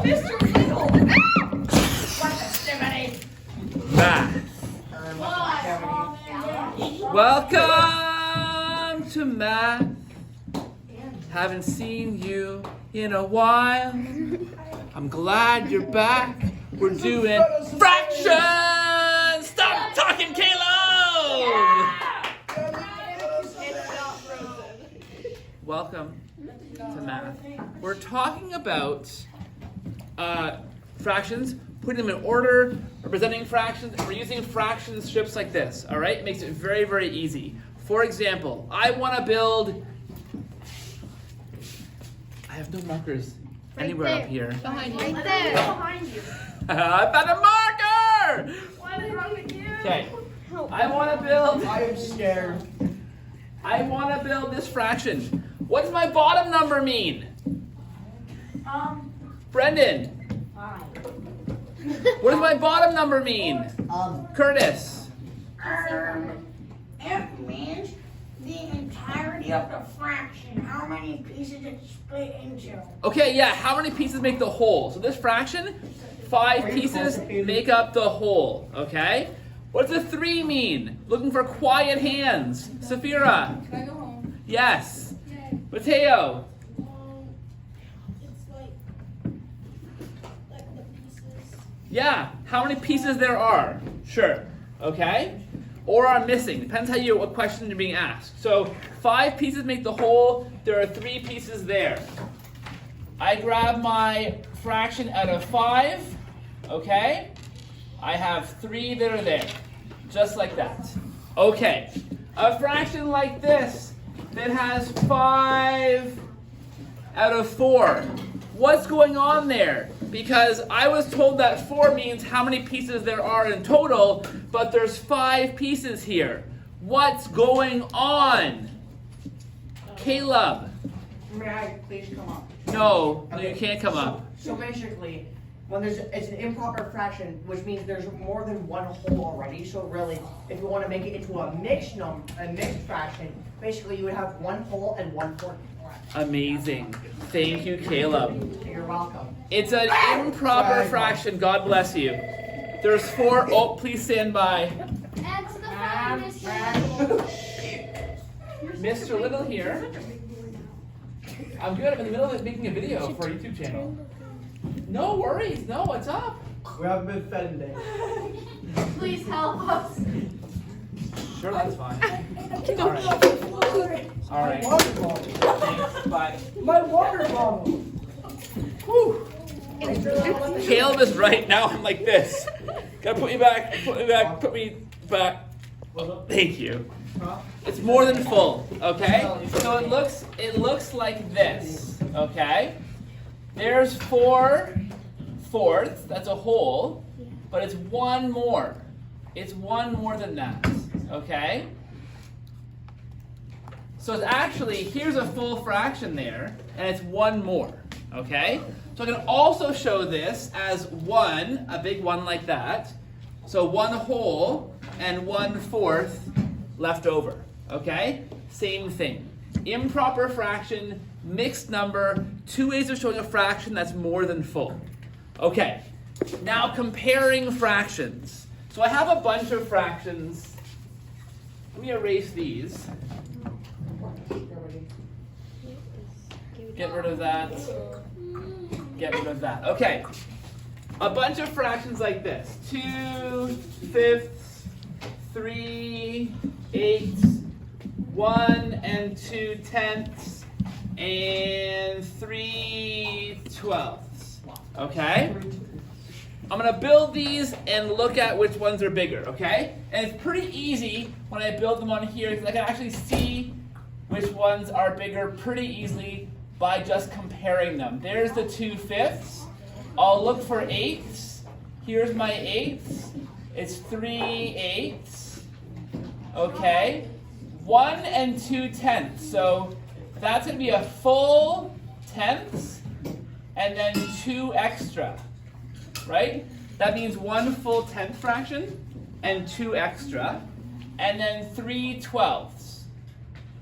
Mr. Riddle! What's activity? Math. Welcome to math. Haven't seen you in a while. I'm glad you're back. We're doing fractions. Stop talking, Caleb. Welcome to math. We're talking about fractions, putting them in order, representing fractions, and we're using fraction strips like this, all right? It makes it very, very easy. For example, I want to build, I have no markers anywhere up here. Behind you. Right there. Behind you. I found a marker! What is wrong with you? Okay, I want to build, I am scared. I want to build this fraction. What does my bottom number mean? Brendan, what does my bottom number mean? Curtis. It means the entirety of the fraction, how many pieces it's split into. Okay, yeah, how many pieces make the whole? So this fraction, 5 pieces make up the whole, okay? What does a 3 mean? Looking for quiet hands. Safira. Can I go home? Yes. Yay. Mateo. It's like the pieces. Yeah, how many pieces there are? Sure, okay? Or are missing, depends what question you're being asked. So 5 pieces make the whole, there are 3 pieces there. I grab my fraction out of 5, okay? I have 3 that are there, just like that. Okay, a fraction like this that has 5 out of 4. What's going on there? Because I was told that 4 means how many pieces there are in total, but there's 5 pieces here. What's going on? Caleb. May I please come up? No, you can't come up. So basically, when it's an improper fraction, which means there's more than one whole already. So really, if you want to make it into a mixed fraction, basically you would have one whole and 1/4. Amazing. Thank you, Caleb. You're welcome. It's an improper fraction. God bless you. There's 4. Oh, please stand by. That's the fun, Mr. Mr. Little here. I'm good. I'm in the middle of making a video for a YouTube channel. No worries. No, what's up? We haven't been fed today. Please help us. Sure, that's fine. All right. All right. Water bottle. Thanks. Bye. My water bottle. Whew. Caleb is right now. I'm like this. Gotta put me back. Put me back. Put me back. Thank you. It's more than full. Okay. So it looks like this. Okay. There's 4 fourths. That's a whole, but it's 1 more. It's 1 more than that. Okay. So it's actually, here's a full fraction there, and it's 1 more. Okay. So I can also show this as 1, a big 1 like that. So 1 whole and 1/4 left over. Okay? Same thing. Improper fraction, mixed number, 2 ways of showing a fraction that's more than full. Okay. Now comparing fractions. So I have a bunch of fractions. Let me erase these. Get rid of that. Get rid of that. Okay. A bunch of fractions like this. 2/5, 3/8, 1 and 2/10, and 3/12. Okay? I'm going to build these and look at which ones are bigger, okay? And it's pretty easy when I build them on here because I can actually see which ones are bigger pretty easily by just comparing them. There's the 2/5. I'll look for 8s. Here's my 8s. It's 3/8. Okay. 1 and 2/10. So that's going to be a full tenth and then 2 extra. Right? That means 1 full tenth fraction and 2 extra. And then 3/12.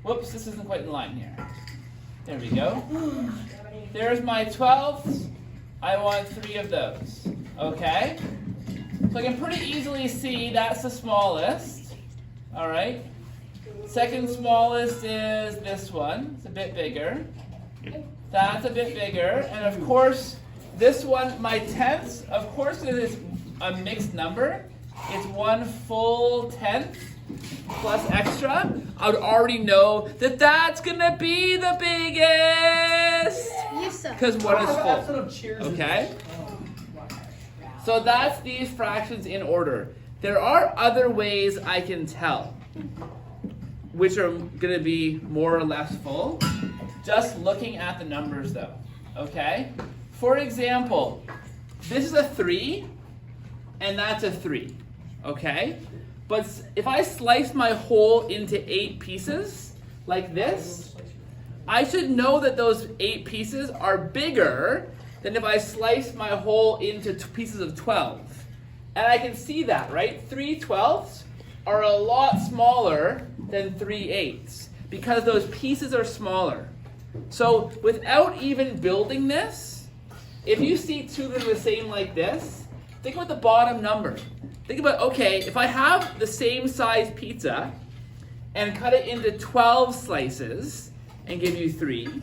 Whoops, this isn't quite in line here. There we go. There's my 12ths. I want 3 of those. Okay? So I can pretty easily see that's the smallest. All right? Second smallest is this one. It's a bit bigger. That's a bit bigger. And of course, this one, my tenths, of course it is a mixed number. It's 1 full tenth plus extra. I would already know that that's going to be the biggest. You suck. Because 1 is full. Episode of Cheers. Okay? So that's these fractions in order. There are other ways I can tell which are going to be more or less full, just looking at the numbers though. Okay? For example, this is a 3, and that's a 3. Okay? But if I slice my whole into 8 pieces, like this, I should know that those 8 pieces are bigger than if I slice my whole into pieces of 12. And I can see that, right? 3 12ths are a lot smaller than 3 8ths because those pieces are smaller. So without even building this, if you see 2 that are the same like this, think about the bottom number. Think about, okay, if I have the same size pizza and cut it into 12 slices and give you 3,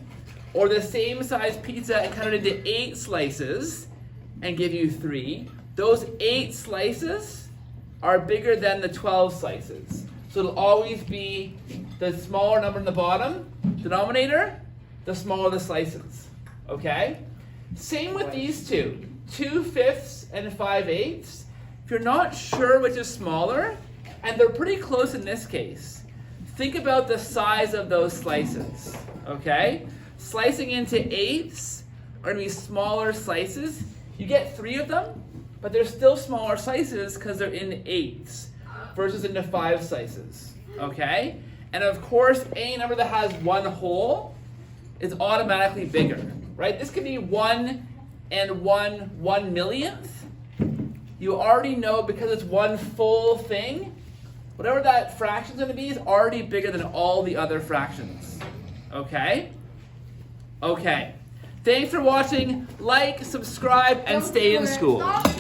or the same size pizza and cut it into 8 slices and give you 3, those 8 slices are bigger than the 12 slices. So it'll always be the smaller number in the bottom, denominator, the smaller the slices. Okay? Same with these two, 2 5ths and 5 8ths. If you're not sure which is smaller, and they're pretty close in this case, think about the size of those slices. Okay? Slicing into 8ths are going to be smaller slices. You get 3 of them, but they're still smaller slices because they're in 8ths versus into 5 slices. Okay? And of course, any number that has 1 whole is automatically bigger. Right? This could be 1 and 1 millionth. You already know because it's 1 full thing, whatever that fraction's going to be is already bigger than all the other fractions. Okay? Okay. Thanks for watching. Like, subscribe, and stay in school.